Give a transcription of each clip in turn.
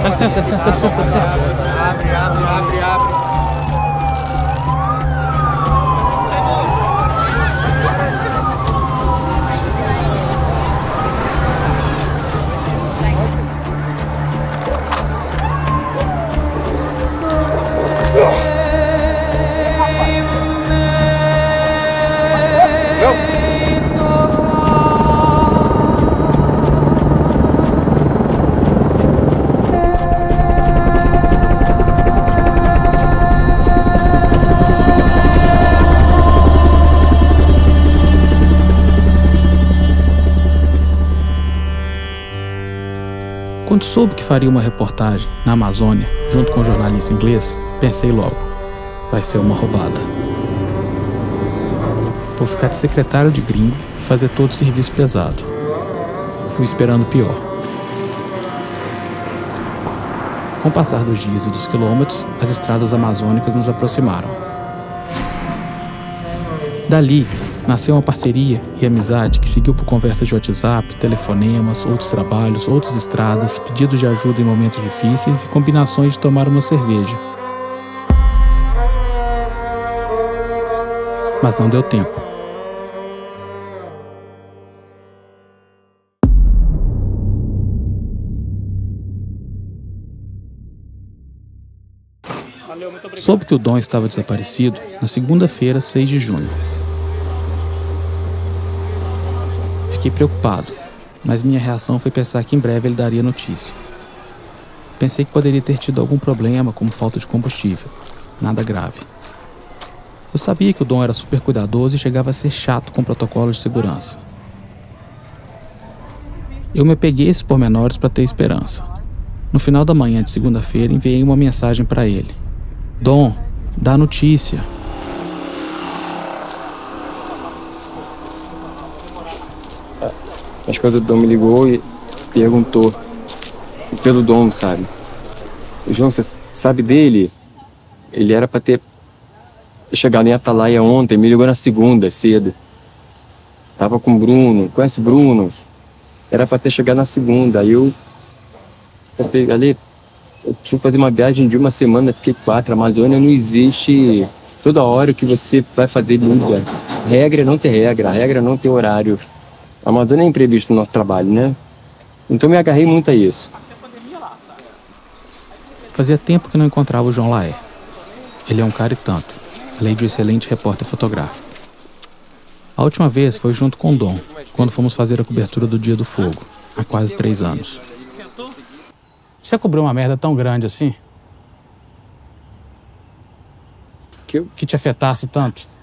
Dá licença. Abre. Quando soube que faria uma reportagem na Amazônia, junto com um jornalista inglês, pensei logo, vai ser uma roubada. Vou ficar de secretário de gringo e fazer todo o serviço pesado. Fui esperando o pior. Com o passar dos dias e dos quilômetros, as estradas amazônicas nos aproximaram. Dali, nasceu uma parceria e amizade que seguiu por conversas de WhatsApp, telefonemas, outros trabalhos, outras estradas, pedidos de ajuda em momentos difíceis e combinações de tomar uma cerveja. Mas não deu tempo. Soube que o Dom estava desaparecido na segunda-feira, 6 de junho. Fiquei preocupado, mas minha reação foi pensar que em breve ele daria notícia. Pensei que poderia ter tido algum problema, como falta de combustível. Nada grave. Eu sabia que o Dom era super cuidadoso e chegava a ser chato com protocolos de segurança. Eu me apeguei a esses pormenores para ter esperança. No final da manhã de segunda-feira, enviei uma mensagem para ele. Dom, dá notícia. Acho que o Dom me ligou e perguntou pelo Dom, sabe? João, você sabe dele? Ele era pra ter chegado em Atalaia ontem, me ligou na segunda, cedo. Tava com o Bruno, conhece o Bruno? Era pra ter chegado na segunda, aí eu falei, ali, eu tinha que fazer uma viagem de uma semana, fiquei 4, a Amazônia não existe. Toda hora que você vai fazer liga. Regra é não ter regra, a regra é não ter horário. A Amazônia é imprevisto no nosso trabalho, né? Então me agarrei muito a isso. Fazia tempo que não encontrava o João Laé. Ele é um cara e tanto, além de um excelente repórter fotográfico. A última vez foi junto com o Dom, quando fomos fazer a cobertura do Dia do Fogo, há quase 3 anos. Você cobriu uma merda tão grande assim? Que te afetasse tanto?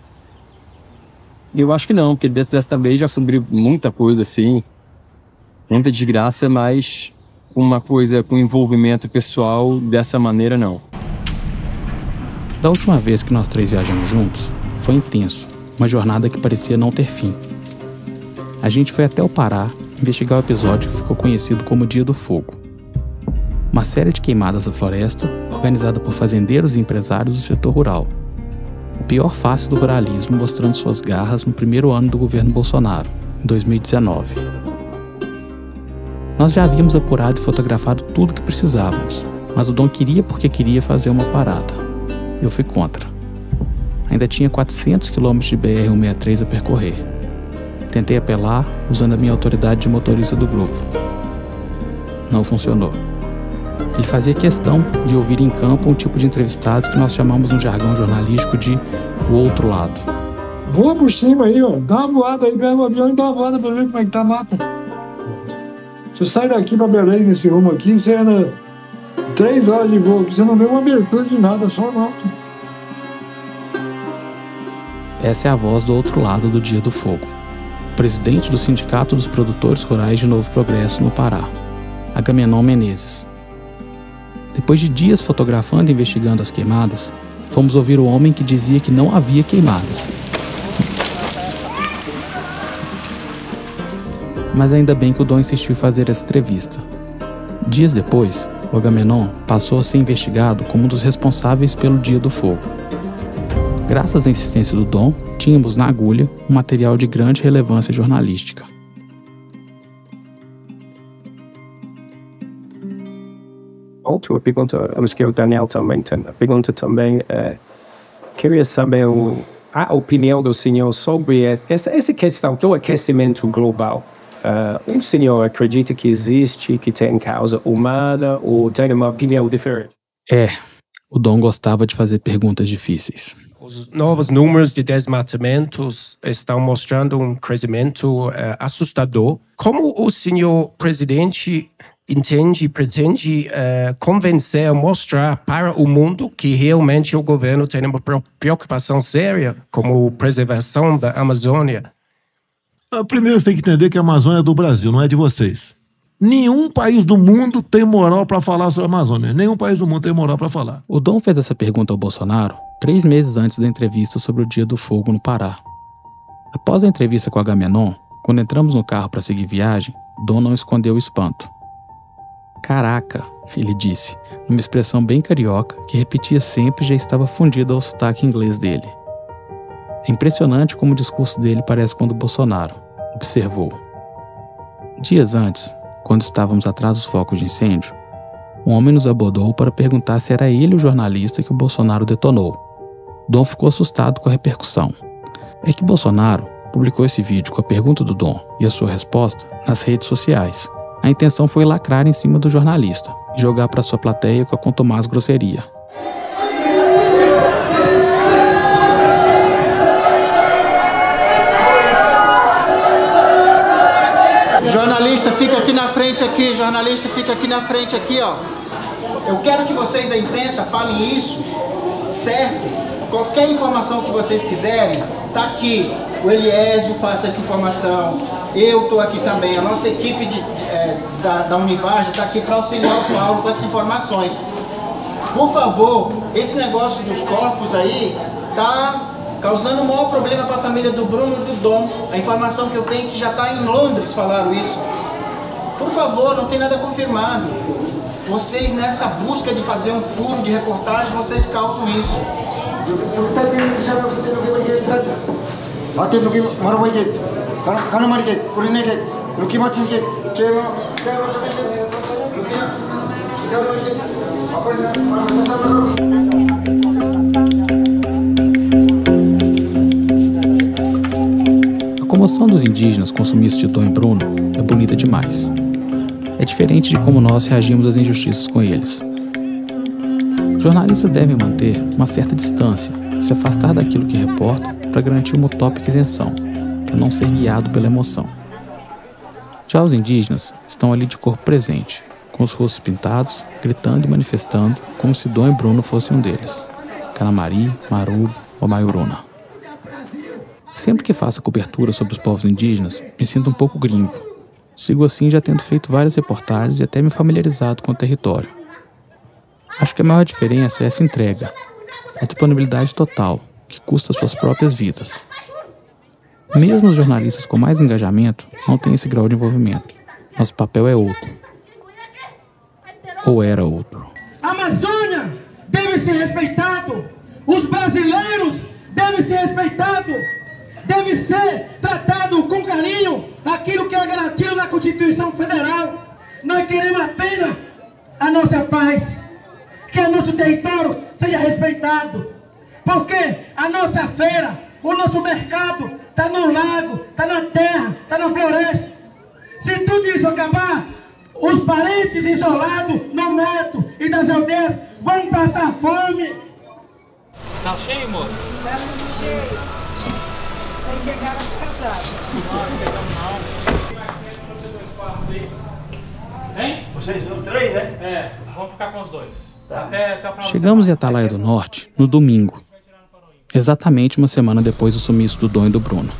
Eu acho que não, porque dessa vez já cobri muita coisa assim, muita desgraça, mas uma coisa com envolvimento pessoal dessa maneira não. Da última vez que nós 3 viajamos juntos, foi intenso, uma jornada que parecia não ter fim. A gente foi até o Pará investigar o episódio que ficou conhecido como Dia do Fogo. Uma série de queimadas da floresta, organizada por fazendeiros e empresários do setor rural. O pior face do ruralismo mostrando suas garras no primeiro ano do governo Bolsonaro, em 2019. Nós já havíamos apurado e fotografado tudo o que precisávamos, mas o Dom queria porque queria fazer uma parada. Eu fui contra. Ainda tinha 400 km de BR-163 a percorrer. Tentei apelar usando a minha autoridade de motorista do grupo. Não funcionou. Ele fazia questão de ouvir em campo um tipo de entrevistado que nós chamamos no jargão jornalístico de o outro lado. Voa por cima aí, ó. Dá uma voada aí, pega o avião e dá uma voada pra ver como é que tá a mata. Você sai daqui pra Belém, nesse rumo aqui, você anda 3 horas de voo, você não vê uma abertura de nada, só mata. Essa é a voz do outro lado do Dia do Fogo. Presidente do Sindicato dos Produtores Rurais de Novo Progresso, no Pará, Agamenon Menezes. Depois de dias fotografando e investigando as queimadas, fomos ouvir o homem que dizia que não havia queimadas. Mas ainda bem que o Dom insistiu em fazer essa entrevista. Dias depois, o Agamenon passou a ser investigado como um dos responsáveis pelo Dia do Fogo. Graças à insistência do Dom, tínhamos na agulha um material de grande relevância jornalística. outro. Eu acho que o Daniel também tem. A pergunta também queria saber a opinião do senhor sobre essa questão do aquecimento global. O senhor acredita que existe, que tem causa humana, ou tem uma opinião diferente? O Dom gostava de fazer perguntas difíceis. Os novos números de desmatamentos estão mostrando um crescimento assustador. Como o senhor presidente pretende convencer, mostrar para o mundo que realmente o governo tem uma preocupação séria com a preservação da Amazônia? Primeiro você tem que entender que a Amazônia é do Brasil, não é de vocês. Nenhum país do mundo tem moral para falar sobre a Amazônia. Nenhum país do mundo tem moral para falar. O Dom fez essa pergunta ao Bolsonaro 3 meses antes da entrevista sobre o Dia do Fogo no Pará. Após a entrevista com Agamenon, quando entramos no carro para seguir viagem, Dom não escondeu o espanto. "Caraca", ele disse, numa expressão bem carioca que repetia sempre e já estava fundida ao sotaque inglês dele. É impressionante como o discurso dele parece com o do Bolsonaro, observou. Dias antes, quando estávamos atrás dos focos de incêndio, um homem nos abordou para perguntar se era ele o jornalista que o Bolsonaro detonou. Dom ficou assustado com a repercussão. É que Bolsonaro publicou esse vídeo com a pergunta do Dom e a sua resposta nas redes sociais. A intenção foi lacrar em cima do jornalista e jogar para sua plateia com a contumaz grosseria. Jornalista, fica aqui na frente aqui, jornalista, fica aqui na frente aqui, ó. Eu quero que vocês da imprensa falem isso, certo? Qualquer informação que vocês quiserem, tá aqui. O Eliésio passa essa informação, eu tô aqui também, a nossa equipe da Univage tá aqui para auxiliar o Paulo com essas informações. Por favor, esse negócio dos corpos aí tá causando um maior problema para a família do Bruno e do Dom. A informação que eu tenho é que já está em Londres, falaram isso. Por favor, não tem nada confirmado. Vocês, nessa busca de fazer um furo de reportagem, vocês causam isso. A comoção dos indígenas com o sumiço de Dom e Bruno é bonita demais. É diferente de como nós reagimos às injustiças com eles. Jornalistas devem manter uma certa distância, se afastar daquilo que reporta para garantir uma utópica isenção, para não ser guiado pela emoção. Já os indígenas estão ali de corpo presente, com os rostos pintados, gritando e manifestando como se Dom e Bruno fossem um deles, Canamari, Marubo ou Maioruna. Sempre que faço cobertura sobre os povos indígenas, me sinto um pouco gringo. Sigo assim já tendo feito várias reportagens e até me familiarizado com o território. Acho que a maior diferença é essa entrega, a disponibilidade total, que custa suas próprias vidas. Mesmo os jornalistas com mais engajamento não têm esse grau de envolvimento. Nosso papel é outro. Ou era outro. A Amazônia deve ser respeitado. Os brasileiros devem ser respeitados. Deve ser tratado com carinho aquilo que é garantido na Constituição Federal. Nós queremos apenas a nossa paz, que o nosso território seja respeitado, porque a nossa feira, o nosso mercado está no lago, está na terra, está na floresta. Se tudo isso acabar, os parentes isolados no mato e das aldeias vão passar fome. Tá cheio, moço? Tá muito cheio. Vocês chegaram atrasados. Hein? Vocês são 3, né? É, vamos ficar com os 2. Tá. Até o final. Chegamos em Atalaia do Norte no domingo, exatamente uma semana depois do sumiço do Dom e do Bruno.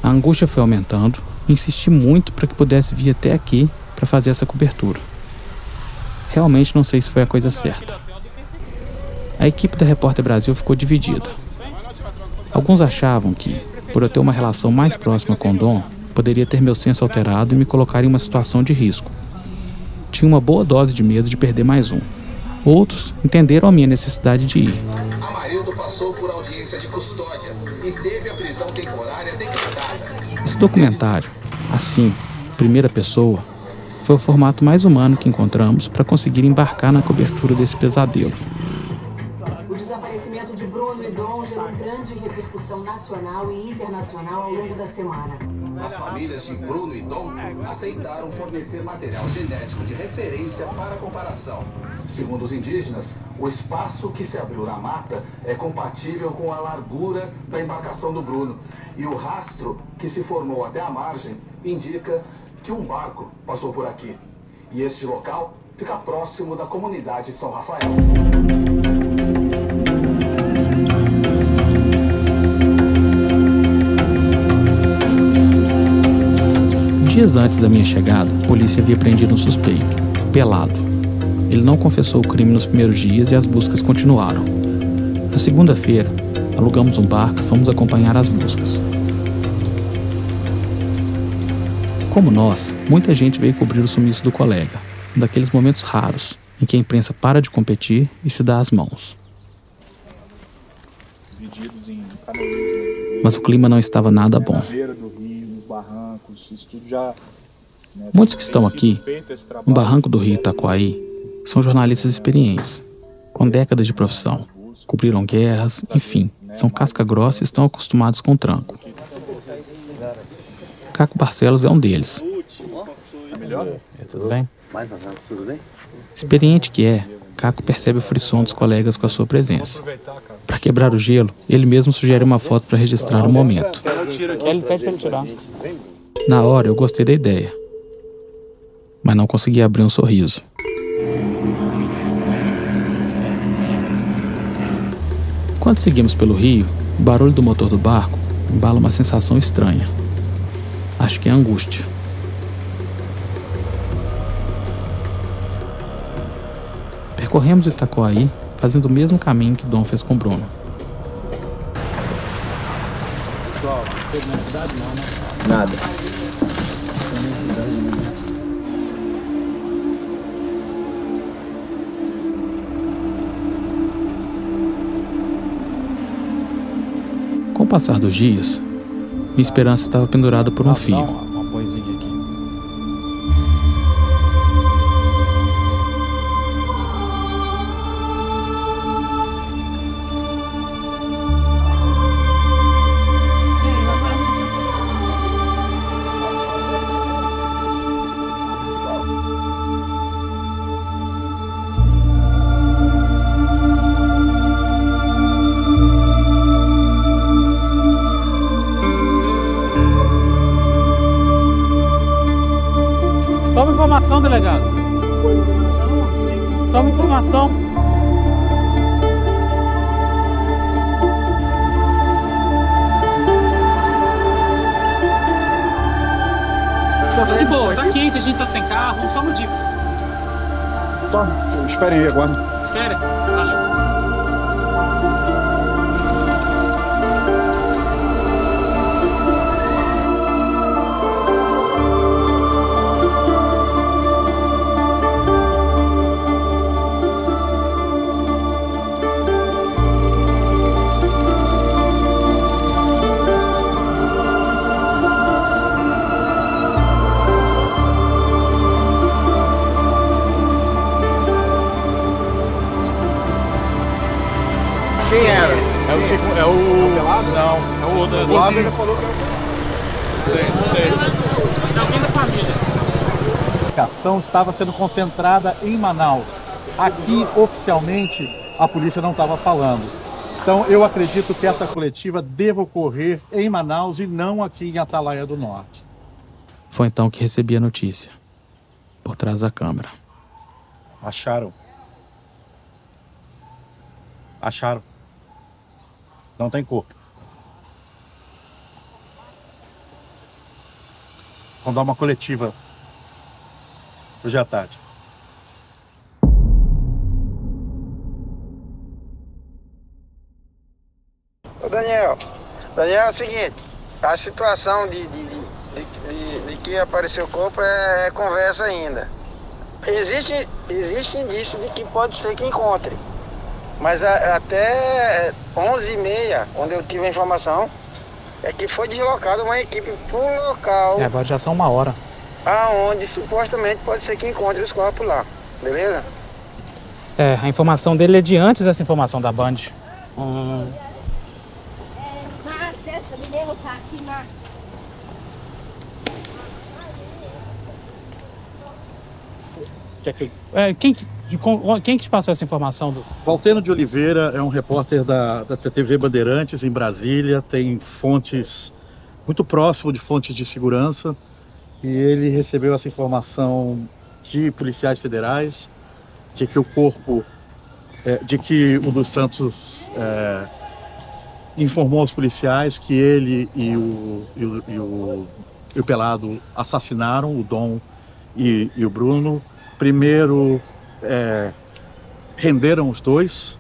A angústia foi aumentando e insisti muito para que pudesse vir até aqui para fazer essa cobertura. Realmente não sei se foi a coisa certa. A equipe da Repórter Brasil ficou dividida. Alguns achavam que, por eu ter uma relação mais próxima com o Dom, poderia ter meu senso alterado e me colocar em uma situação de risco. Tinha uma boa dose de medo de perder mais um. Outros entenderam a minha necessidade de ir. Amarildo passou por audiência de custódia e teve a prisão temporária decretada. Esse documentário, assim, primeira pessoa, Foi o formato mais humano que encontramos para conseguir embarcar na cobertura desse pesadelo. O desaparecimento de Bruno e Dom gerou grande repercussão nacional e internacional ao longo da semana. As famílias de Bruno e Dom aceitaram fornecer material genético de referência para comparação. Segundo os indígenas, o espaço que se abriu na mata é compatível com a largura da embarcação do Bruno. E o rastro que se formou até a margem indica que um barco passou por aqui. E este local fica próximo da comunidade São Rafael. Dias antes da minha chegada, a polícia havia prendido um suspeito, pelado. Ele não confessou o crime nos primeiros dias e as buscas continuaram. Na segunda-feira, alugamos um barco e fomos acompanhar as buscas. Como nós, muita gente veio cobrir o sumiço do colega, um daqueles momentos raros em que a imprensa para de competir e se dá as mãos. Mas o clima não estava nada bom. Muitos que estão aqui, no barranco do Rio Itacoaí, são jornalistas experientes, com décadas de profissão, cobriram guerras, enfim, são casca grossa e estão acostumados com o tranco. Caco Barcelos é um deles. Tudo bem? Experiente que é, Caco percebe o frisson dos colegas com a sua presença. Para quebrar o gelo, ele mesmo sugere uma foto para registrar o momento. Ele pede para ele tirar. Na hora eu gostei da ideia, mas não consegui abrir um sorriso. Quando seguimos pelo rio, o barulho do motor do barco embala uma sensação estranha. Acho que é angústia. Percorremos Itacoaí, fazendo o mesmo caminho que Dom fez com Bruno. Pessoal, não teve necessidade não, né? Nada. Com o passar dos dias, minha esperança estava pendurada por um fio. Um apoiozinho aqui. Só uma informação, delegado. Só uma informação. De boa, tá quente, a gente tá sem carro, só uma dica. Só, espere aí, aguarde. Espere. Valeu. Quem era? É o pelado? Não, é o outro. O Abel falou que era. Não sei. É alguém da família. A ação estava sendo concentrada em Manaus. Aqui, oficialmente, a polícia não estava falando. Então, eu acredito que essa coletiva deva ocorrer em Manaus e não aqui em Atalaia do Norte. Foi então que recebi a notícia, por trás da câmera. Acharam. Acharam. Não tem corpo. Vamos dar uma coletiva hoje à tarde. Ô Daniel, é o seguinte, a situação de que apareceu o corpo é conversa ainda. Existe indício de que pode ser que encontre. Mas até 11h30, quando eu tive a informação, é que foi deslocada uma equipe pro local. Agora já são 1 hora. aonde supostamente pode ser que encontre os corpos lá, beleza? É, a informação dele é de antes dessa informação da Band. Quem que te passou essa informação? Valteno de Oliveira é um repórter da TV Bandeirantes em Brasília, tem fontes muito próximo de fontes de segurança e ele recebeu essa informação de policiais federais de que o corpo, de que o dos Santos informou aos policiais que ele e o Pelado assassinaram o Dom e o Bruno. Primeiro renderam os dois,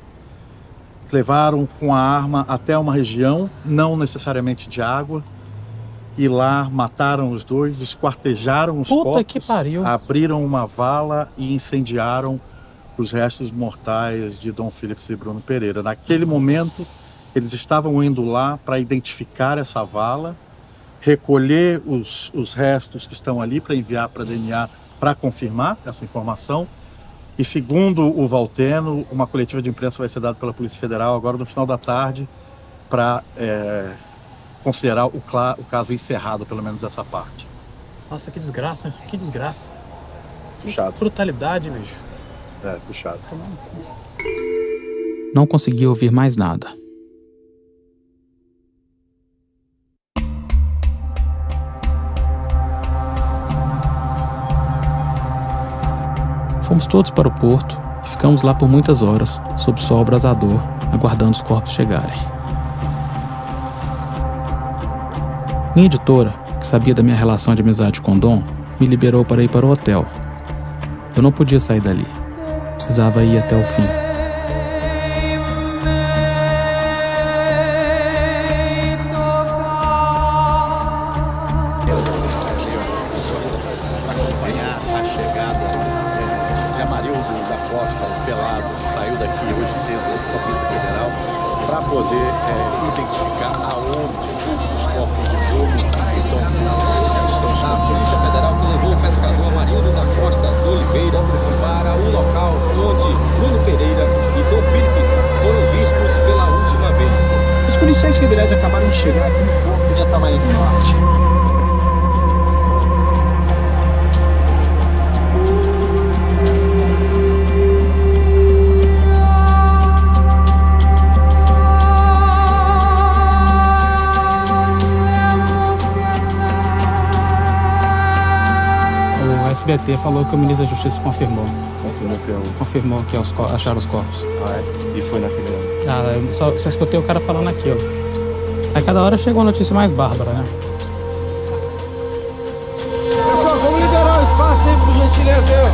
levaram com a arma até uma região, não necessariamente de água, e lá mataram os dois, esquartejaram os corpos, que pariu. Abriram uma vala e incendiaram os restos mortais de Dom Philips e Bruno Pereira. Naquele momento, eles estavam indo lá para identificar essa vala, recolher os restos que estão ali para enviar para a DNA para confirmar essa informação. E segundo o Valteno, uma coletiva de imprensa vai ser dada pela Polícia Federal agora no final da tarde para considerar o caso encerrado, pelo menos essa parte. Nossa, que desgraça, que desgraça. Puxado. Que brutalidade, bicho. Puxado. Não conseguia ouvir mais nada. Fomos todos para o porto e ficamos lá por muitas horas, sob sol abrasador, aguardando os corpos chegarem. Minha editora, que sabia da minha relação de amizade com Dom, me liberou para ir para o hotel. Eu não podia sair dali. Precisava ir até o fim. Acompanhar a chegada de Amarildo da Costa, o Pelado, saiu daqui hoje cedo da Polícia Federal para poder identificar aonde os corpos de Bruno e Dom Philips estão escondidos. A Polícia Federal que levou o pescador Amarildo da Costa de Oliveira para o local onde Bruno Pereira e Dom Philips foram vistos pela última vez. Os policiais federais acabaram de chegar aqui no corpo, já estava em parte. O SBT falou que o ministro da Justiça confirmou. Confirmou que acharam os corpos. E foi naquele ano. Eu só escutei o cara falando aquilo. Aí cada hora chega uma notícia mais bárbara, né? Pessoal, vamos liberar o espaço aí, por gentileza.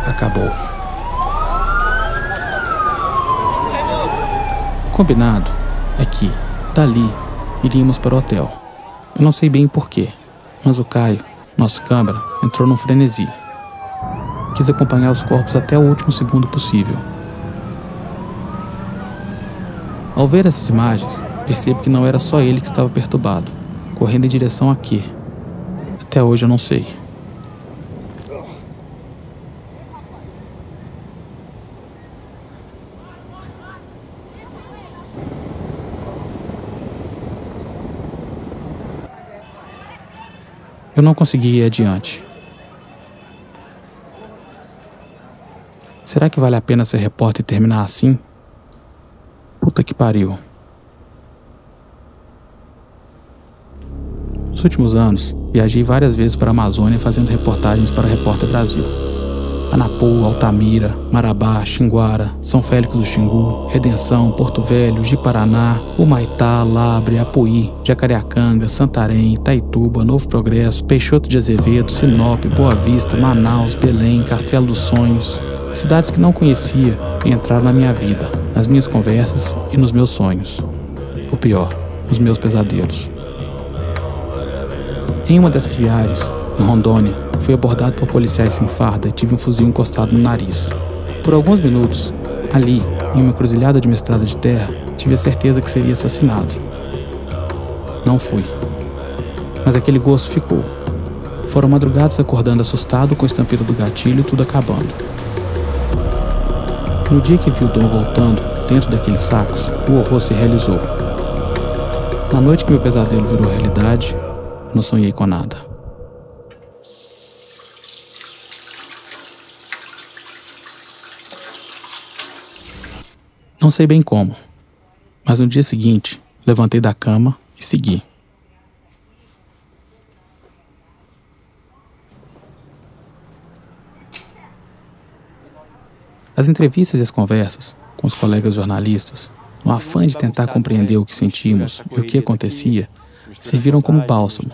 Acabou. O combinado é que, dali, iríamos para o hotel. Eu não sei bem porquê, mas o Caio, nosso câmera, entrou num frenesi. Quis acompanhar os corpos até o último segundo possível. Ao ver essas imagens, percebo que não era só ele que estava perturbado, correndo em direção a quê? Até hoje eu não sei. Eu não consegui ir adiante. Será que vale a pena ser repórter e terminar assim? Puta que pariu. Nos últimos anos, viajei várias vezes para a Amazônia fazendo reportagens para a Repórter Brasil. Anapu, Altamira, Marabá, Xinguara, São Félix do Xingu, Redenção, Porto Velho, Ji-Paraná, Humaitá, Labre, Apuí, Jacareacanga, Santarém, Itaituba, Novo Progresso, Peixoto de Azevedo, Sinop, Boa Vista, Manaus, Belém, Castelo dos Sonhos. Cidades que não conhecia e entraram na minha vida, nas minhas conversas e nos meus sonhos. O pior, nos meus pesadelos. Em uma dessas viagens, em Rondônia, fui abordado por policiais sem farda e tive um fuzil encostado no nariz. Por alguns minutos, ali, em uma encruzilhada de uma estrada de terra, tive a certeza que seria assassinado. Não fui. Mas aquele gosto ficou. Foram madrugadas acordando assustado com o estampido do gatilho e tudo acabando. No dia que vi o Dom voltando, dentro daqueles sacos, o horror se realizou. Na noite que meu pesadelo virou realidade, não sonhei com nada. Não sei bem como, mas no dia seguinte, levantei da cama e segui. As entrevistas e as conversas com os colegas jornalistas, no afã de tentar compreender o que sentimos e o que acontecia, serviram como bálsamo,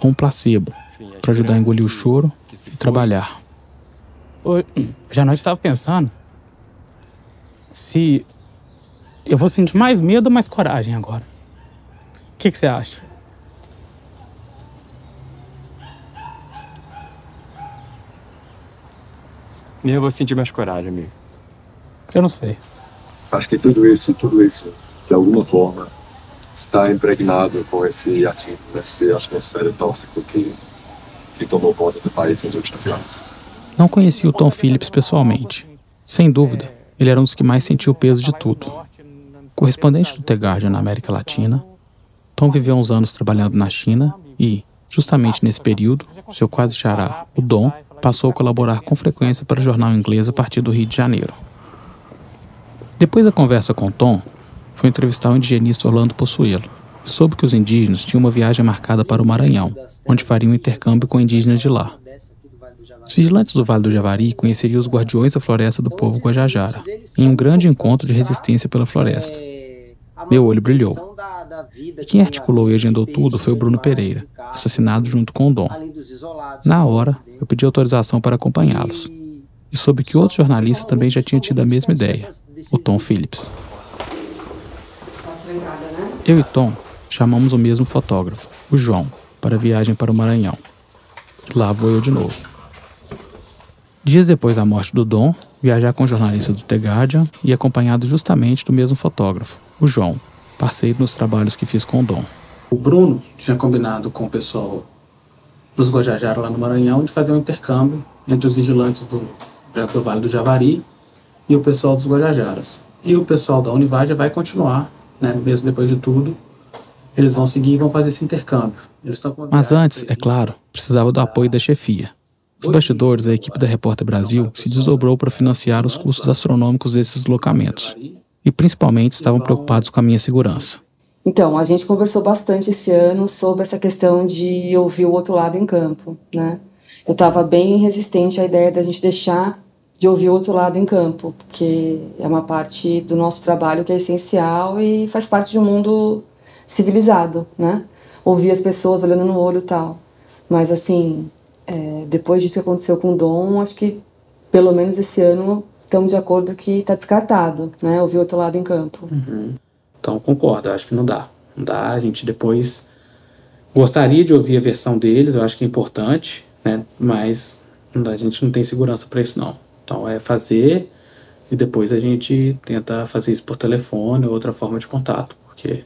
ou um placebo, para ajudar a engolir o choro e trabalhar. Hoje à noite eu estava pensando se eu vou sentir mais medo ou mais coragem agora. O que você acha? Eu vou sentir mais coragem, amigo. Eu não sei. Acho que tudo isso, de alguma forma, está impregnado com esse essa atmosfera tóxica que tomou conta do país nos últimos anos. Não conheci o Tom Phillips pessoalmente. Sem dúvida, ele era um dos que mais sentiu o peso de tudo. Correspondente do The Guardian na América Latina, Tom viveu uns anos trabalhando na China e, justamente nesse período, seu quase xará, o Dom, passou a colaborar com frequência para o jornal inglês a partir do Rio de Janeiro. Depois da conversa com Tom, foi entrevistar o indigenista Orlando Possuelo e soube que os indígenas tinham uma viagem marcada para o Maranhão, onde fariam um intercâmbio com indígenas de lá. Os vigilantes do Vale do Javari conheceriam os guardiões da floresta do povo Guajajara, em um grande encontro de resistência pela floresta. Meu olho brilhou. E quem articulou e agendou tudo foi o Bruno Pereira, assassinado junto com o Dom. Na hora, eu pedi autorização para acompanhá-los. E soube que outro jornalista também já tinha tido a mesma ideia, o Tom Phillips. Eu e Tom chamamos o mesmo fotógrafo, o João, para a viagem para o Maranhão. Lá vou eu de novo. Dias depois da morte do Dom, viajar com o jornalista do The Guardian e acompanhado justamente do mesmo fotógrafo, o João, parceiro nos trabalhos que fiz com o Dom. O Bruno tinha combinado com o pessoal dos Guajajara lá no Maranhão de fazer um intercâmbio entre os vigilantes do Vale do Javari e o pessoal dos Guajajaras. E o pessoal da Univaja vai continuar, né, mesmo depois de tudo, eles vão seguir e vão fazer esse intercâmbio. Mas antes, é claro, precisava do apoio da chefia. Os bastidores, a equipe da Repórter Brasil se desdobrou para financiar os custos astronômicos desses deslocamentos. E principalmente estavam preocupados com a minha segurança. Então, a gente conversou bastante esse ano sobre essa questão de ouvir o outro lado em campo, né? Eu estava bem resistente à ideia da gente deixar de ouvir o outro lado em campo, porque é uma parte do nosso trabalho que é essencial e faz parte de um mundo civilizado, né? Ouvir as pessoas olhando no olho e tal. Mas, assim, depois disso que aconteceu com o Dom, acho que, pelo menos esse ano, estamos de acordo que está descartado, né? Ouvir o outro lado em campo. Uhum. Então, concordo, acho que não dá. Não dá, a gente depois gostaria de ouvir a versão deles, eu acho que é importante, né? Mas a gente não tem segurança para isso, não. Então, é fazer e depois a gente tenta fazer isso por telefone ou outra forma de contato, porque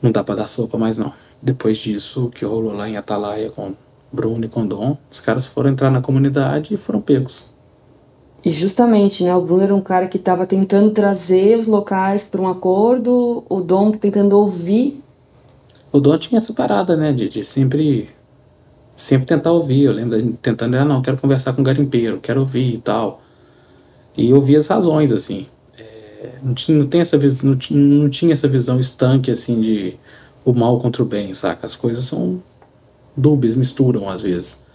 não dá para dar sopa mais, não. Depois disso, o que rolou lá em Atalaia com Bruno e com Dom, os caras foram entrar na comunidade e foram pegos. E justamente, né, o Bruno era um cara que estava tentando trazer os locais para um acordo, o Dom tentando ouvir. O Dom tinha essa parada, né, de sempre tentar ouvir. Eu lembro de tentando, não, quero conversar com o garimpeiro, quero ouvir e tal. E ouvir as razões, assim. Não tem essa visão, não tinha essa visão estanque assim de o mal contra o bem, saca? As coisas são dúbias, misturam às vezes.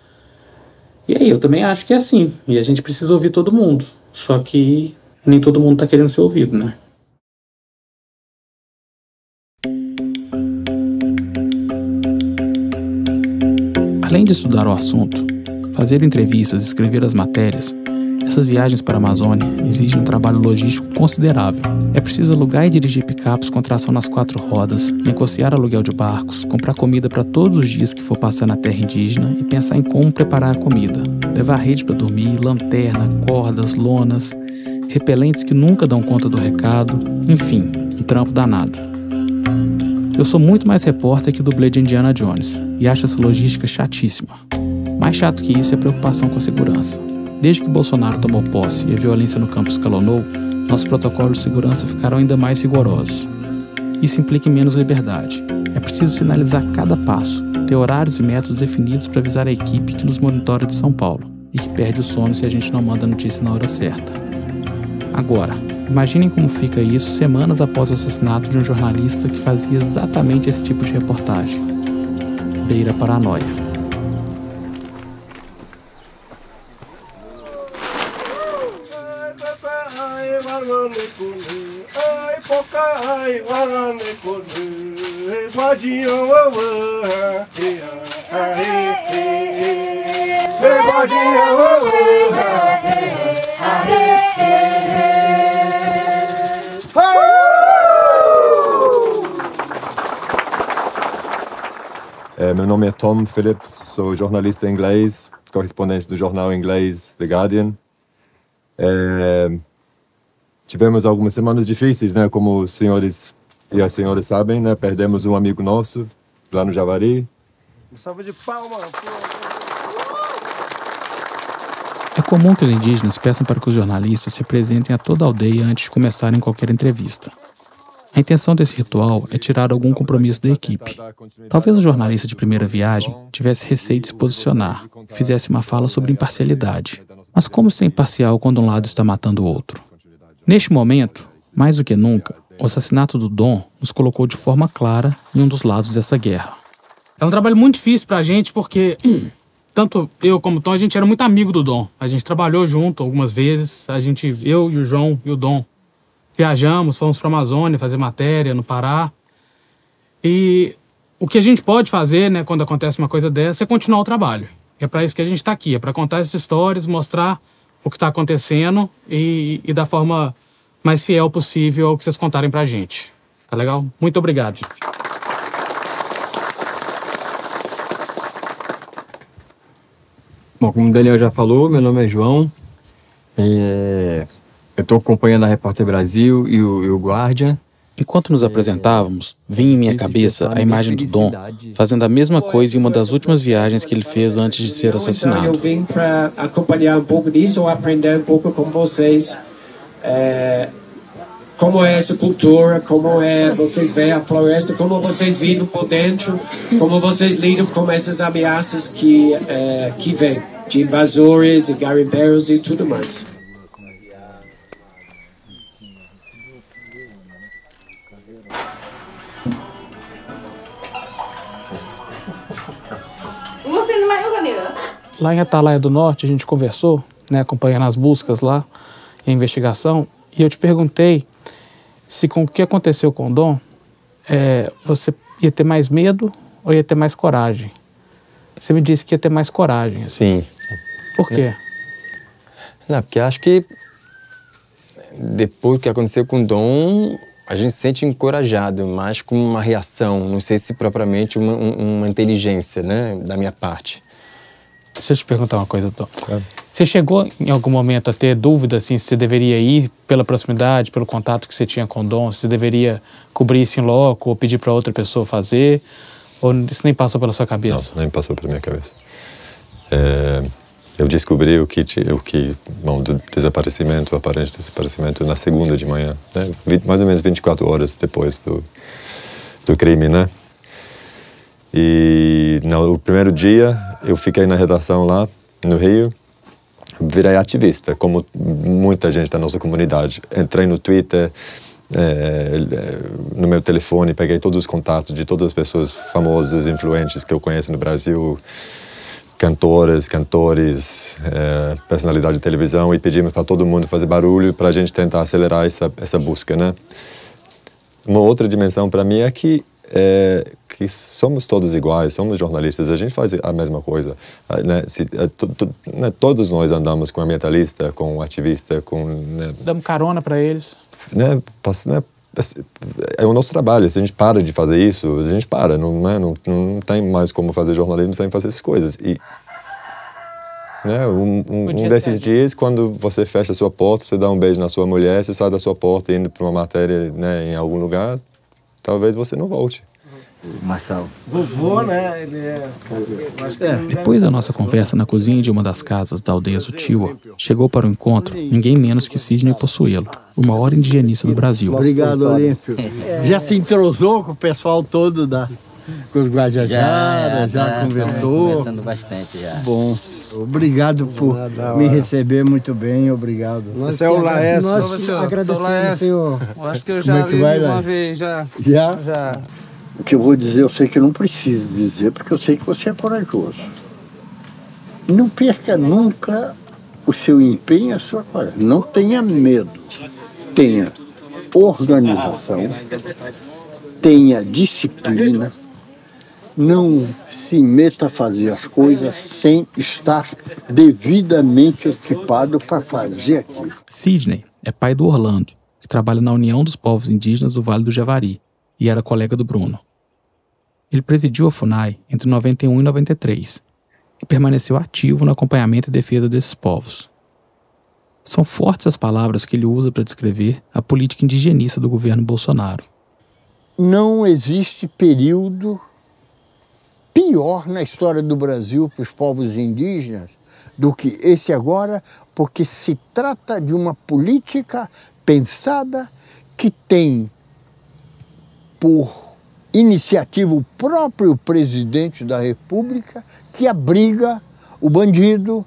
E aí, eu também acho que é assim. E a gente precisa ouvir todo mundo. Só que nem todo mundo tá querendo ser ouvido, né? Além de estudar o assunto, fazer entrevistas e escrever as matérias, essas viagens para a Amazônia exigem um trabalho logístico considerável. É preciso alugar e dirigir picapes com tração nas 4 rodas, negociar aluguel de barcos, comprar comida para todos os dias que for passar na terra indígena e pensar em como preparar a comida. Levar rede para dormir, lanterna, cordas, lonas, repelentes que nunca dão conta do recado, enfim, um trampo danado. Eu sou muito mais repórter que o dublê de Indiana Jones e acho essa logística chatíssima. Mais chato que isso é a preocupação com a segurança. Desde que Bolsonaro tomou posse e a violência no campo escalonou, nossos protocolos de segurança ficaram ainda mais rigorosos. Isso implica em menos liberdade. É preciso sinalizar cada passo, ter horários e métodos definidos para avisar a equipe que nos monitora de São Paulo e que perde o sono se a gente não manda a notícia na hora certa. Agora, imaginem como fica isso semanas após o assassinato de um jornalista que fazia exatamente esse tipo de reportagem. Beira paranoia. Meu nome é Tom Phillips, sou jornalista inglês, correspondente do jornal inglês The Guardian. Tivemos algumas semanas difíceis, né? Como os senhores e as senhoras sabem, né? Perdemos um amigo nosso lá no Javari. Salve de palmas! É comum que os indígenas peçam para que os jornalistas se apresentem a toda a aldeia antes de começarem qualquer entrevista. A intenção desse ritual é tirar algum compromisso da equipe. Talvez o jornalista de primeira viagem tivesse receio de se posicionar e fizesse uma fala sobre imparcialidade. Mas como ser imparcial quando um lado está matando o outro? Neste momento, mais do que nunca, o assassinato do Dom nos colocou de forma clara em um dos lados dessa guerra. É um trabalho muito difícil pra gente porque tanto eu como o Tom, a gente era muito amigo do Dom. A gente trabalhou junto algumas vezes, eu e o João e o Dom viajamos, fomos para a Amazônia fazer matéria no Pará. E o que a gente pode fazer, né, quando acontece uma coisa dessa, é continuar o trabalho. É para isso que a gente está aqui, é para contar essas histórias, mostrar o que está acontecendo e da forma mais fiel possível ao que vocês contarem para a gente. Tá legal? Muito obrigado, gente. Bom, como o Daniel já falou, meu nome é João. Eu estou acompanhando a Repórter Brasil e o Guardian. Enquanto nos apresentávamos, vinha em minha cabeça a imagem do Dom fazendo a mesma coisa em uma das últimas viagens que ele fez antes de ser assassinado. Eu vim para acompanhar um pouco disso, ou aprender um pouco com vocês. Como é essa cultura, como vocês veem a floresta, como vocês vivem por dentro, como vocês lidam com essas ameaças que vêm, de invasores e garimpeiros e tudo mais. Lá em Atalaia do Norte, a gente conversou, né, acompanhando as buscas lá, a investigação, e eu te perguntei se com o que aconteceu com o Dom, você ia ter mais medo ou ia ter mais coragem. Você me disse que ia ter mais coragem. Assim. Sim. Por quê? Não, porque acho que depois que aconteceu com o Dom, a gente se sente encorajado, mais com uma reação, não sei se propriamente uma inteligência, né, da minha parte. Deixa eu te perguntar uma coisa, Tom. Você chegou em algum momento a ter dúvida assim, se você deveria ir pela proximidade, pelo contato que você tinha com o Dom, se você deveria cobrir isso em loco ou pedir para outra pessoa fazer? Ou isso nem passou pela sua cabeça? Não, nem passou pela minha cabeça. Eu descobri o do desaparecimento, o aparente desaparecimento, na segunda de manhã, né? Mais ou menos 24 horas depois do crime, né? E no primeiro dia eu fiquei na redação lá no Rio, virei ativista, como muita gente da nossa comunidade. Entrei no Twitter, no meu telefone, peguei todos os contatos de todas as pessoas famosas, influentes que eu conheço no Brasil, cantoras, cantores, personalidade de televisão, e pedimos para todo mundo fazer barulho para a gente tentar acelerar essa busca, né? Uma outra dimensão para mim é que somos todos iguais, somos jornalistas, a gente faz a mesma coisa, né? Todos nós andamos com ambientalista, com ativista, né? Damos carona para eles. Né? É o nosso trabalho. Se a gente para de fazer isso, a gente para, não tem mais como fazer jornalismo sem fazer essas coisas. E né, um desses dias, quando você fecha a sua porta, você dá um beijo na sua mulher, você sai da sua porta indo para uma matéria, né, em algum lugar, talvez você não volte. Marcelo. Vovô, né? Ele Depois da nossa conversa na cozinha de uma das casas da aldeia Zutiwa, chegou para o encontro ninguém menos que Sidney Possuelo, o maior indigenista do Brasil. Obrigado, Olímpio. Já se entrosou com o pessoal todo com os Guajajara, já conversou? Conversando bastante já. Bom, obrigado por me receber muito bem, obrigado. Esse é o Laércio. Nós agradecemos, senhor. Acho que eu já vi uma vez, já. O que eu vou dizer, eu sei que eu não preciso dizer, porque eu sei que você é corajoso. Não perca nunca o seu empenho e a sua coragem. Não tenha medo. Tenha organização, tenha disciplina, não se meta a fazer as coisas sem estar devidamente equipado para fazer aquilo. Sidney é pai do Orlando, que trabalha na União dos Povos Indígenas do Vale do Javari e era colega do Bruno. Ele presidiu a FUNAI entre 91 e 93 e permaneceu ativo no acompanhamento e defesa desses povos. São fortes as palavras que ele usa para descrever a política indigenista do governo Bolsonaro. Não existe período pior na história do Brasil para os povos indígenas do que esse agora, porque se trata de uma política pensada que tem por iniciativa o próprio presidente da República, que abriga o bandido,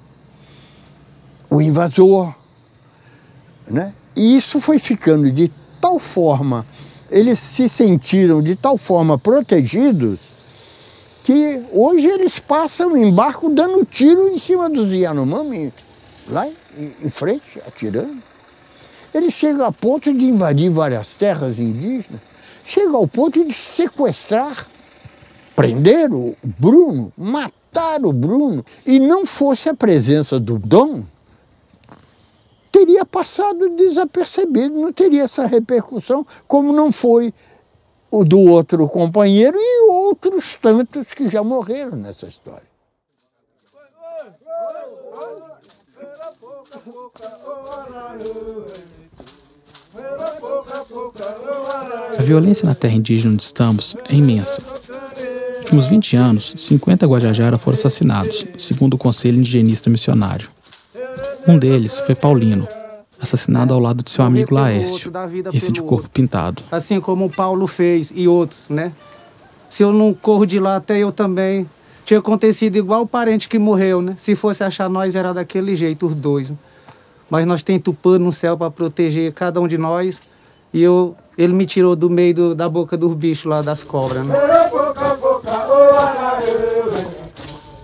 o invasor, né? E isso foi ficando de tal forma, eles se sentiram de tal forma protegidos, que hoje eles passam em barco dando tiro em cima dos Yanomami, lá em frente, atirando. Eles chegam a ponto de invadir várias terras indígenas, chega ao ponto de sequestrar, prender o Bruno, matar o Bruno. E não fosse a presença do Dom, teria passado desapercebido, não teria essa repercussão, como não foi o do outro companheiro e outros tantos que já morreram nessa história. A violência na terra indígena onde estamos é imensa. Nos últimos 20 anos, 50 Guajajara foram assassinados, segundo o Conselho Indigenista Missionário. Um deles foi Paulino, assassinado ao lado de seu amigo Laércio, esse de corpo pintado. Assim como o Paulo fez e outros, né? Se eu não corro de lá, até eu também. Tinha acontecido igual o parente que morreu, né? Se fosse achar nós, era daquele jeito, os dois, né? Mas nós temos Tupã no céu para proteger cada um de nós. E ele me tirou do meio da boca dos bichos lá, das cobras, né?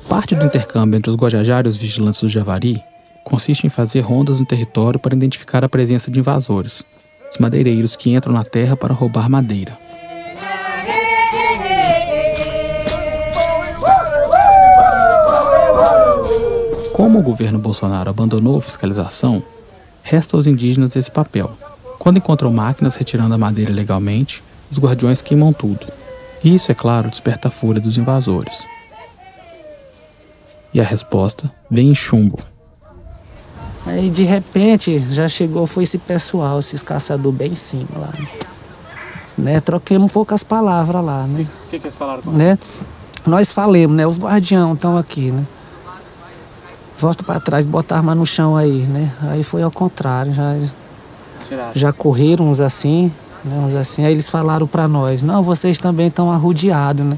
Parte do intercâmbio entre os Guajajara e os vigilantes do Javari consiste em fazer rondas no território para identificar a presença de invasores, os madeireiros que entram na terra para roubar madeira. Como o governo Bolsonaro abandonou a fiscalização, resta aos indígenas esse papel. Quando encontram máquinas retirando a madeira ilegalmente, os guardiões queimam tudo. E isso, é claro, desperta a fúria dos invasores. E a resposta vem em chumbo. Aí, de repente, já chegou, foi esse pessoal, esses caçadores bem em cima lá. Né? Troquemos poucas palavras lá, né? O que eles falaram com né? Nós falamos, né? Os guardiões estão aqui, né? Volta para trás, bota a arma no chão aí, né? Aí foi ao contrário, já correram uns assim, né? Uns assim. Aí eles falaram para nós, não, vocês também estão arrodeados, né?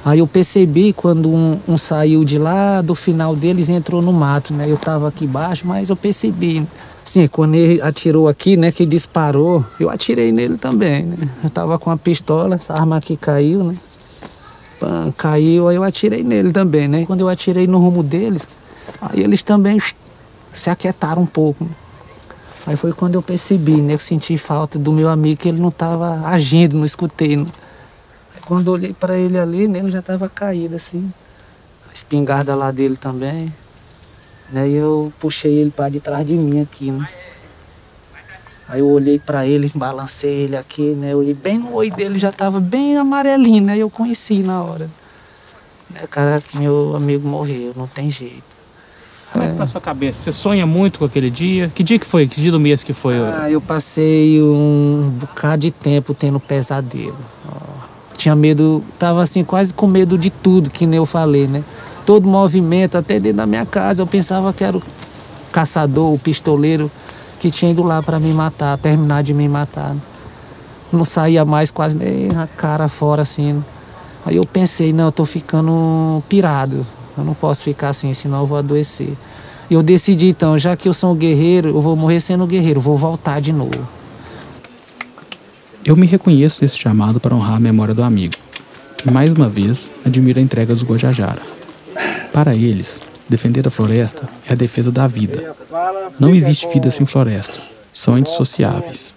Aí eu percebi quando um saiu de lá, do final deles entrou no mato, né? Eu tava aqui embaixo, mas eu percebi, né? Assim, quando ele atirou aqui, né, que disparou, eu atirei nele também, né? Eu tava com a pistola, essa arma aqui caiu, né? Caiu, aí eu atirei nele também, né? Quando eu atirei no rumo deles, aí eles também se aquietaram um pouco. Aí foi quando eu percebi, né? Eu senti falta do meu amigo, que ele não tava agindo, não escutei, né? Quando eu olhei para ele ali, né, ele já estava caído assim. A espingarda lá dele também. Né, e eu puxei ele para de trás de mim aqui, né. Aí eu olhei para ele, balancei ele aqui, né. Eu olhei bem no olho dele, já estava bem amarelinho, né. Eu conheci na hora. Né, cara, que meu amigo morreu, não tem jeito. Como é que tá a sua cabeça? Você sonha muito com aquele dia? Que dia que foi? Que dia do mês que foi? Eu passei um bocado de tempo tendo pesadelo. Tinha medo, tava assim, quase com medo de tudo, que nem eu falei, né? Todo movimento, até dentro da minha casa, eu pensava que era o caçador, o pistoleiro que tinha ido lá para me matar, terminar de me matar. Né? Não saía mais quase nem a cara fora, assim. Né? Aí eu pensei, não, eu tô ficando pirado. Eu não posso ficar assim, senão eu vou adoecer. E eu decidi, então, já que eu sou um guerreiro, eu vou morrer sendo guerreiro, vou voltar de novo. Eu me reconheço nesse chamado para honrar a memória do amigo, que mais uma vez admira a entrega dos Guajajara. Para eles, defender a floresta é a defesa da vida. Não existe vida sem floresta, são indissociáveis.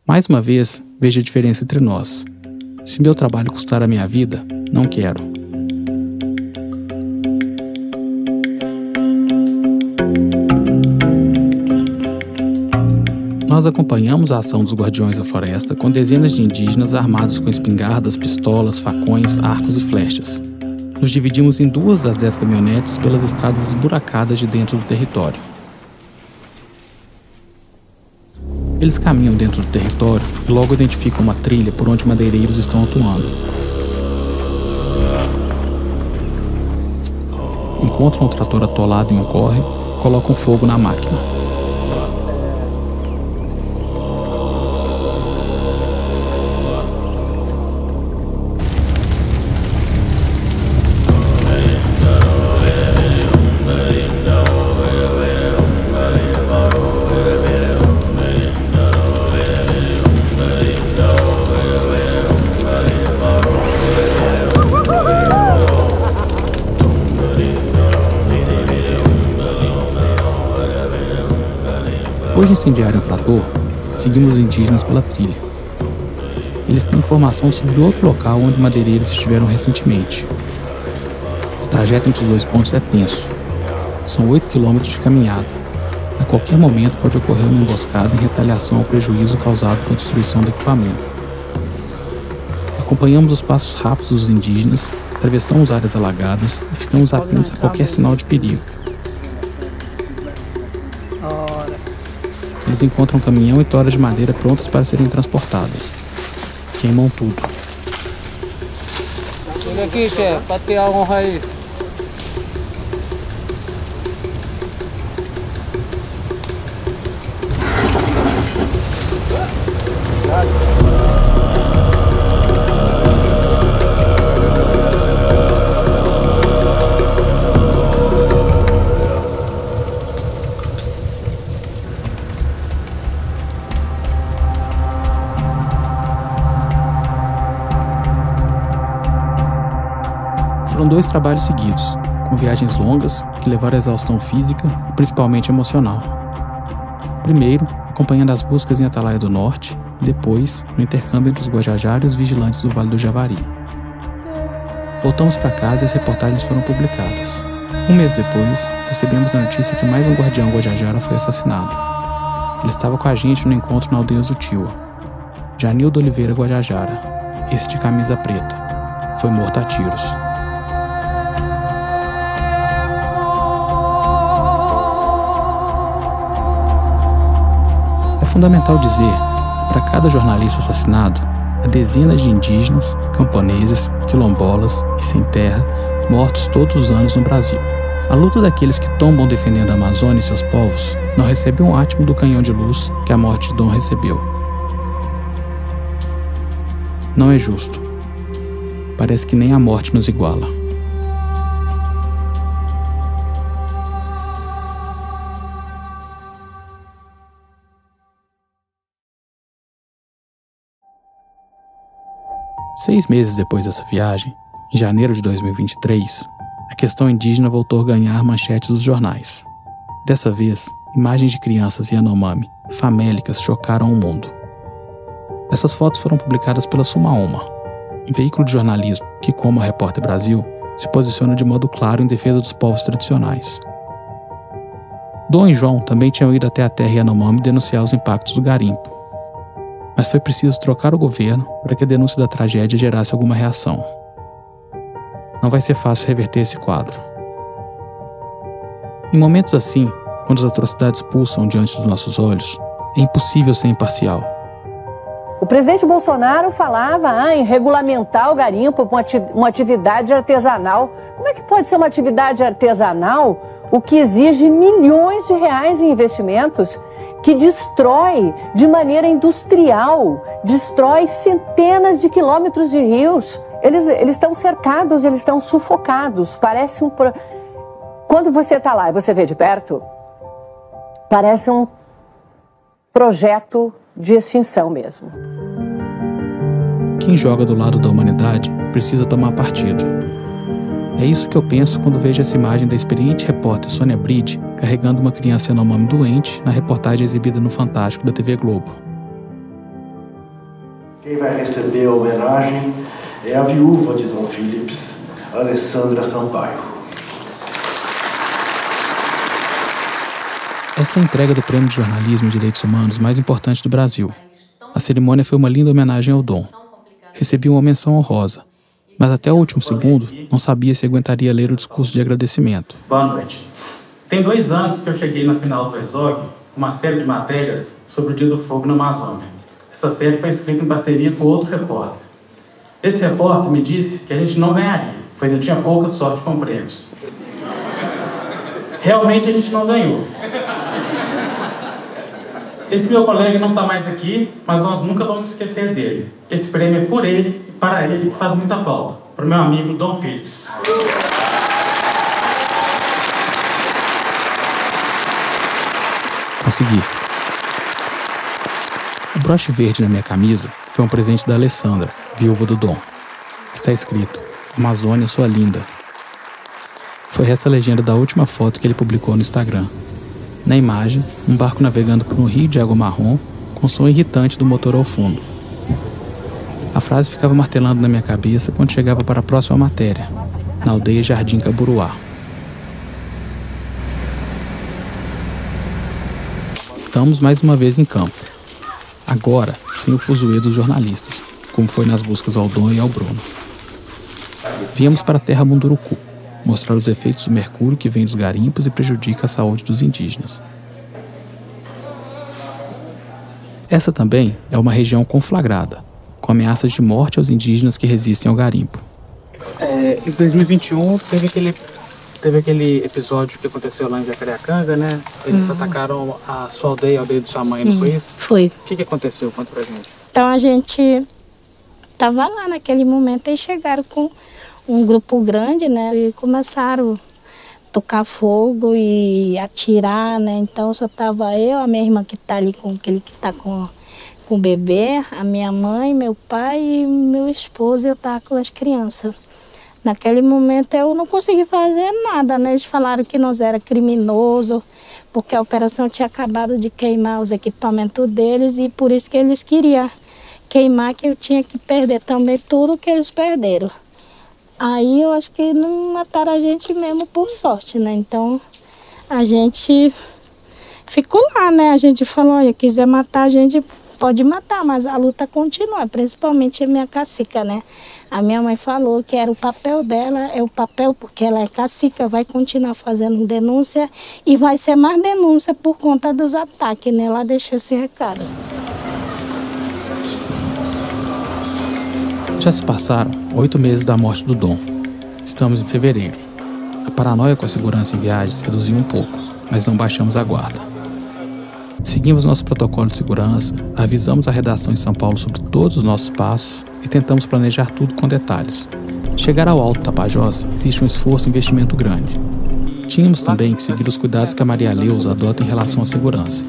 Mais uma vez, veja a diferença entre nós. Se meu trabalho custar a minha vida, não quero. Nós acompanhamos a ação dos Guardiões da Floresta com dezenas de indígenas armados com espingardas, pistolas, facões, arcos e flechas. Nos dividimos em 2 das 10 caminhonetes pelas estradas esburacadas de dentro do território. Eles caminham dentro do território e logo identificam uma trilha por onde madeireiros estão atuando. Encontram o trator atolado em um córrego e colocam fogo na máquina. Depois de incendiarem o trator, seguimos os indígenas pela trilha. Eles têm informação sobre outro local onde madeireiros estiveram recentemente. O trajeto entre os 2 pontos é tenso. São 8 quilômetros de caminhada. A qualquer momento pode ocorrer uma emboscada em retaliação ao prejuízo causado pela destruição do equipamento. Acompanhamos os passos rápidos dos indígenas, atravessamos áreas alagadas e ficamos atentos a qualquer sinal de perigo. Eles encontram um caminhão e toras de madeira prontas para serem transportadas. Queimam tudo. Olha aqui, chefe, para ter a honra aí. Foram 2 trabalhos seguidos, com viagens longas que levaram à exaustão física e principalmente emocional. Primeiro, acompanhando as buscas em Atalaia do Norte, e depois, no intercâmbio entre os Guajajara e os vigilantes do Vale do Javari. Voltamos para casa e as reportagens foram publicadas. Um mês depois, recebemos a notícia que mais um guardião Guajajara foi assassinado. Ele estava com a gente no encontro na aldeia Zutiwa. Janildo Oliveira Guajajara, esse de camisa preta, foi morto a tiros. É fundamental dizer que para cada jornalista assassinado, há dezenas de indígenas, camponeses, quilombolas e sem terra mortos todos os anos no Brasil. A luta daqueles que tombam defendendo a Amazônia e seus povos não recebe um átimo do canhão de luz que a morte de Dom recebeu. Não é justo. parece que nem a morte nos iguala. Seis meses depois dessa viagem, em janeiro de 2023, a questão indígena voltou a ganhar manchetes dos jornais. Dessa vez, imagens de crianças Yanomami, famélicas, chocaram o mundo. Essas fotos foram publicadas pela Sumaoma, um veículo de jornalismo que, como a Repórter Brasil, se posiciona de modo claro em defesa dos povos tradicionais. Dom e João também tinham ido até a terra Yanomami denunciar os impactos do garimpo. Mas foi preciso trocar o governo para que a denúncia da tragédia gerasse alguma reação. Não vai ser fácil reverter esse quadro. Em momentos assim, quando as atrocidades pulsam diante dos nossos olhos, é impossível ser imparcial. O presidente Bolsonaro falava em regulamentar o garimpo com uma atividade artesanal. Como é que pode ser uma atividade artesanal o que exige milhões de reais em investimentos, que destrói de maneira industrial, destrói centenas de quilômetros de rios? Eles estão cercados, eles estão sufocados. Parece um... Quando você está lá e você vê de perto, parece um projeto de extinção mesmo. Quem joga do lado da humanidade precisa tomar partido. É isso que eu penso quando vejo essa imagem da experiente repórter Sônia Bride carregando uma criança Yanomami doente na reportagem exibida no Fantástico da TV Globo. Quem vai receber a homenagem é a viúva de Dom Phillips, Alessandra Sampaio. Essa é a entrega do Prêmio de Jornalismo e Direitos Humanos mais importante do Brasil. A cerimônia foi uma linda homenagem ao Dom. Recebi uma menção honrosa, mas até o último segundo não sabia se aguentaria ler o discurso de agradecimento. Boa noite. Tem 2 anos que eu cheguei na final do Exog com uma série de matérias sobre o Dia do Fogo na Amazônia. Essa série foi escrita em parceria com outro repórter. Esse repórter me disse que a gente não ganharia, pois ele tinha pouca sorte com prêmios. Realmente a gente não ganhou. Esse meu colega não está mais aqui, mas nós nunca vamos esquecer dele. Esse prêmio é por ele e para ele, que faz muita falta. Para o meu amigo Dom Phillips. Consegui. O broche verde na minha camisa foi um presente da Alessandra, viúva do Dom. Está escrito: Amazônia, sua linda. Foi essa a legenda da última foto que ele publicou no Instagram. Na imagem, um barco navegando por um rio de água marrom com som irritante do motor ao fundo. A frase ficava martelando na minha cabeça quando chegava para a próxima matéria, na aldeia Jardim Caburuá. Estamos mais uma vez em campo. Agora, sem o fuzuê dos jornalistas, como foi nas buscas ao Dom e ao Bruno. Viemos para a terra Munduruku, mostrar os efeitos do mercúrio que vem dos garimpos e prejudica a saúde dos indígenas. Essa também é uma região conflagrada, com ameaças de morte aos indígenas que resistem ao garimpo. Em 2021 teve aquele episódio que aconteceu lá em Jacareacanga, né? Eles atacaram a sua aldeia, a aldeia de sua mãe, Sim, não foi isso? Foi. O que aconteceu? Conta pra gente. Então a gente tava lá naquele momento e chegaram com um grupo grande, né? E começaram a tocar fogo e atirar, né? Então só tava eu, a minha irmã que tá ali com aquele que tá com o bebê, a minha mãe, meu pai e meu esposo, e eu tava com as crianças. Naquele momento eu não consegui fazer nada, né? Eles falaram que nós era criminoso, porque a operação tinha acabado de queimar os equipamentos deles e por isso que eles queriam queimar, que eu tinha que perder também tudo que eles perderam. Aí eu acho que não mataram a gente mesmo por sorte, né? Então a gente ficou lá, né? A gente falou, olha, quiser matar a gente pode matar, mas a luta continua, principalmente a minha cacica, né? A minha mãe falou que era o papel dela, é o papel porque ela é cacica, vai continuar fazendo denúncia e vai ser mais denúncia por conta dos ataques, né? Ela deixou esse recado. Já se passaram 8 meses da morte do Dom. Estamos em fevereiro. A paranoia com a segurança em viagens reduziu um pouco, mas não baixamos a guarda. Seguimos nosso protocolo de segurança, avisamos a redação em São Paulo sobre todos os nossos passos e tentamos planejar tudo com detalhes, Chegar ao Alto Tapajós existe um esforço e investimento grande. Tínhamos também que seguir os cuidados que a Maria Leusa adota em relação à segurança,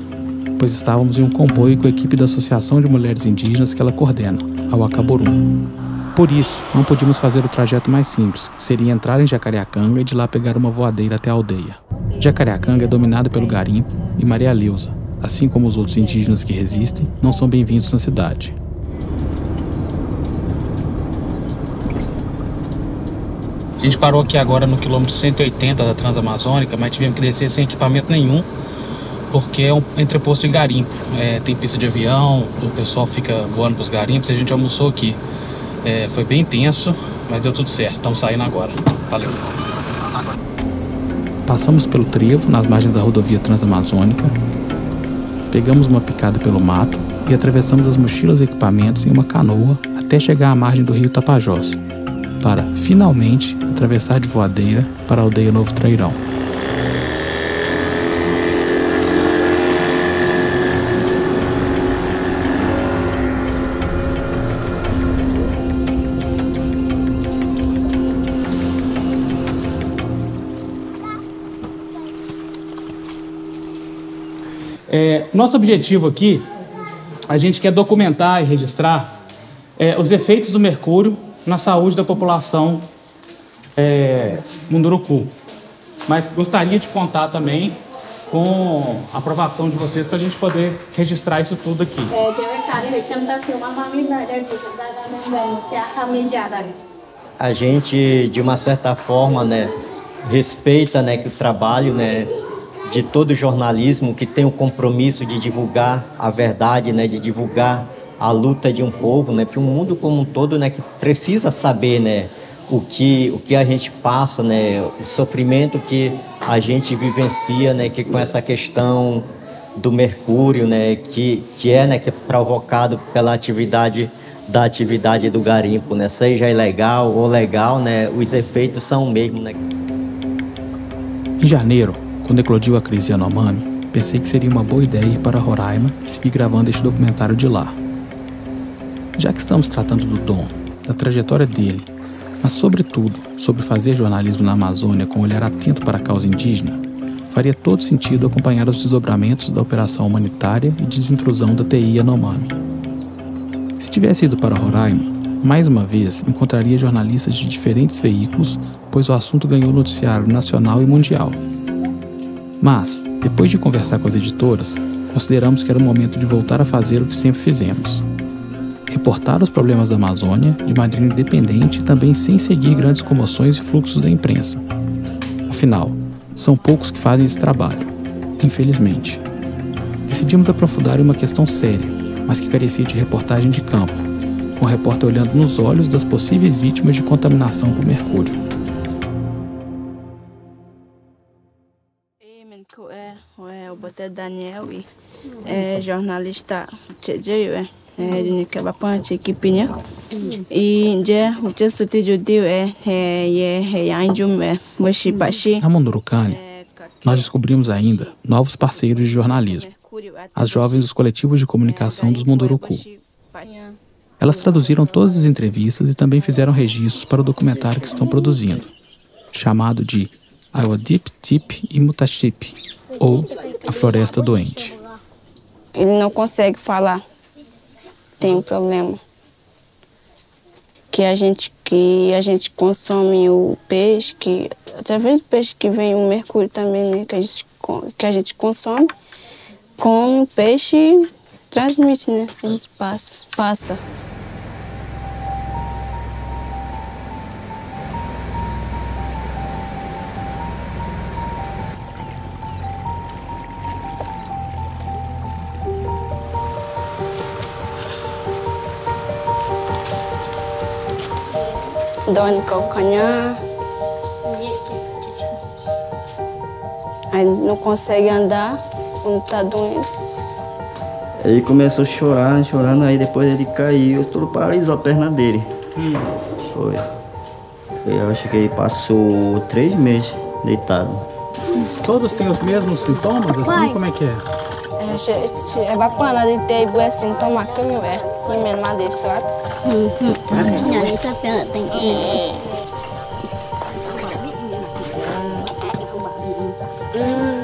pois estávamos em um comboio com a equipe da Associação de Mulheres Indígenas que ela coordena, a Wakaborum. Por isso, não podíamos fazer o trajeto mais simples, que seria entrar em Jacareacanga e de lá pegar uma voadeira até a aldeia. Jacareacanga é dominada pelo garimpo e Maria Leusa, assim como os outros indígenas que resistem, não são bem-vindos na cidade. A gente parou aqui agora no quilômetro 180 da Transamazônica, mas tivemos que descer sem equipamento nenhum, porque é um entreposto de garimpo. Tem pista de avião, o pessoal fica voando para os garimpos e a gente almoçou aqui. Foi bem intenso, mas deu tudo certo. Estamos saindo agora. Valeu. Passamos pelo trevo, nas margens da rodovia Transamazônica, pegamos uma picada pelo mato e atravessamos as mochilas e equipamentos em uma canoa até chegar à margem do rio Tapajós, para, finalmente, atravessar de voadeira para a aldeia Novo Trairão. Nosso objetivo aqui, a gente quer documentar e registrar os efeitos do mercúrio na saúde da população Munduruku. Mas gostaria de contar também com a aprovação de vocês para a gente poder registrar isso tudo aqui. A gente, de uma certa forma, respeita que o trabalho de todo jornalismo que tem o compromisso de divulgar a verdade, de divulgar a luta de um povo, porque o mundo como um todo que precisa saber o que a gente passa, o sofrimento que a gente vivencia, que com essa questão do mercúrio, que é provocado pela atividade do garimpo, seja ilegal ou legal, os efeitos são o mesmo. Em janeiro, quando eclodiu a crise Yanomami, pensei que seria uma boa ideia ir para Roraima e seguir gravando este documentário de lá. Já que estamos tratando do Dom, da trajetória dele, mas sobretudo sobre fazer jornalismo na Amazônia com um olhar atento para a causa indígena, faria todo sentido acompanhar os desdobramentos da operação humanitária e desintrusão da TI Yanomami. Se tivesse ido para Roraima, mais uma vez encontraria jornalistas de diferentes veículos, pois o assunto ganhou noticiário nacional e mundial. Mas, depois de conversar com as editoras, consideramos que era o momento de voltar a fazer o que sempre fizemos: reportar os problemas da Amazônia de maneira independente e também sem seguir grandes comoções e fluxos da imprensa. Afinal, são poucos que fazem esse trabalho, infelizmente. Decidimos aprofundar em uma questão séria, mas que carecia de reportagem de campo, com o repórter olhando nos olhos das possíveis vítimas de contaminação por mercúrio. Eu Daniel e jornalista de Nicabapan, Equipinha. E o texto de judeu Na Mundurucânia, nós descobrimos ainda novos parceiros de jornalismo, as jovens dos coletivos de comunicação dos Munduruku. Elas traduziram todas as entrevistas e também fizeram registros para o documentário que estão produzindo, chamado de Awadip Tip e Mutaship, ou A Floresta Doente. Ele não consegue falar, tem um problema. Que a gente consome o peixe, que através do peixe que vem o mercúrio também, que a gente consome, come o peixe e transmite, a gente passa. Dói no calcanhar, aí não consegue andar quando tá doendo. Ele começou chorando, aí depois ele caiu, tudo paralisou a perna dele. Foi. Eu acho que ele passou 3 meses deitado. Todos têm os mesmos sintomas, assim? Como é que é? É bacana de ter esse sintoma que não é. E mesmo a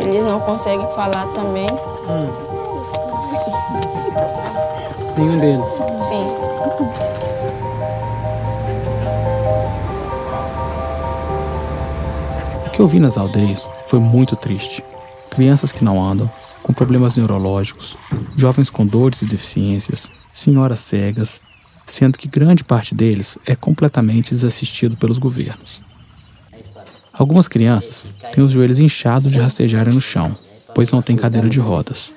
Eles não conseguem falar também. Nenhum deles? Sim. O que eu vi nas aldeias foi muito triste. Crianças que não andam, com problemas neurológicos, jovens com dores e deficiências, senhoras cegas, sendo que grande parte deles é completamente desassistido pelos governos. Algumas crianças têm os joelhos inchados de rastejarem no chão, pois não têm cadeira de rodas.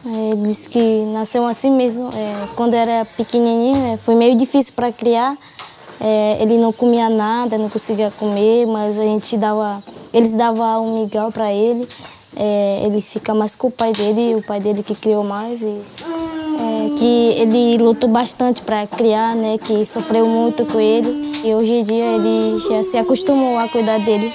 Ele disse que nasceu assim mesmo. Quando era pequenininho, foi meio difícil para criar. Ele não comia nada, não conseguia comer, mas eles davam um migral para ele. Ele fica mais com o pai dele que criou mais. Que ele lutou bastante para criar, né, que sofreu muito com ele. E hoje em dia ele já se acostumou a cuidar dele.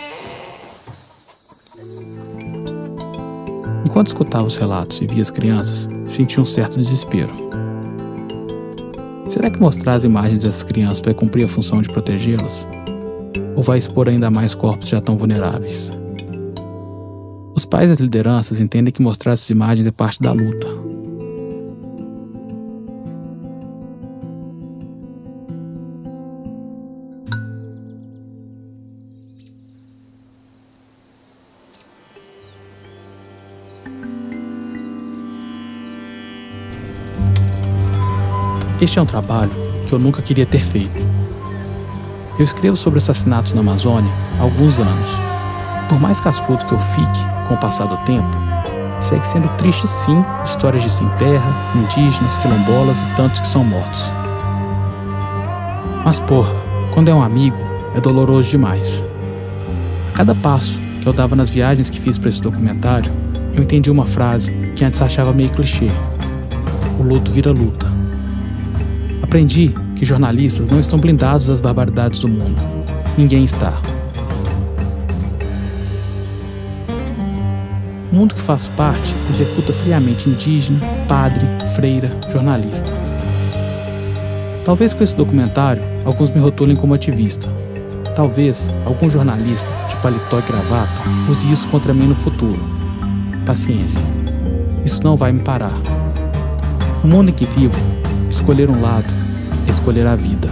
Enquanto escutava os relatos e via as crianças, sentia um certo desespero. Será que mostrar as imagens dessas crianças vai cumprir a função de protegê-las? Ou vai expor ainda mais corpos já tão vulneráveis? Os pais e as lideranças entendem que mostrar essas imagens é parte da luta. Este é um trabalho que eu nunca queria ter feito. Eu escrevo sobre assassinatos na Amazônia há alguns anos. Por mais cascudo que eu fique com o passar do tempo, segue sendo triste sim histórias de sem terra, indígenas, quilombolas e tantos que são mortos. Mas porra, quando é um amigo, é doloroso demais. Cada passo que eu dava nas viagens que fiz para esse documentário, eu entendi uma frase que antes achava meio clichê. O luto vira luta. Aprendi que jornalistas não estão blindados das barbaridades do mundo. Ninguém está. O mundo que faço parte executa friamente indígena, padre, freira, jornalista. Talvez com esse documentário, alguns me rotulem como ativista. Talvez algum jornalista de paletó e gravata use isso contra mim no futuro. Paciência. Isso não vai me parar. No mundo em que vivo, escolher um lado é escolher a vida.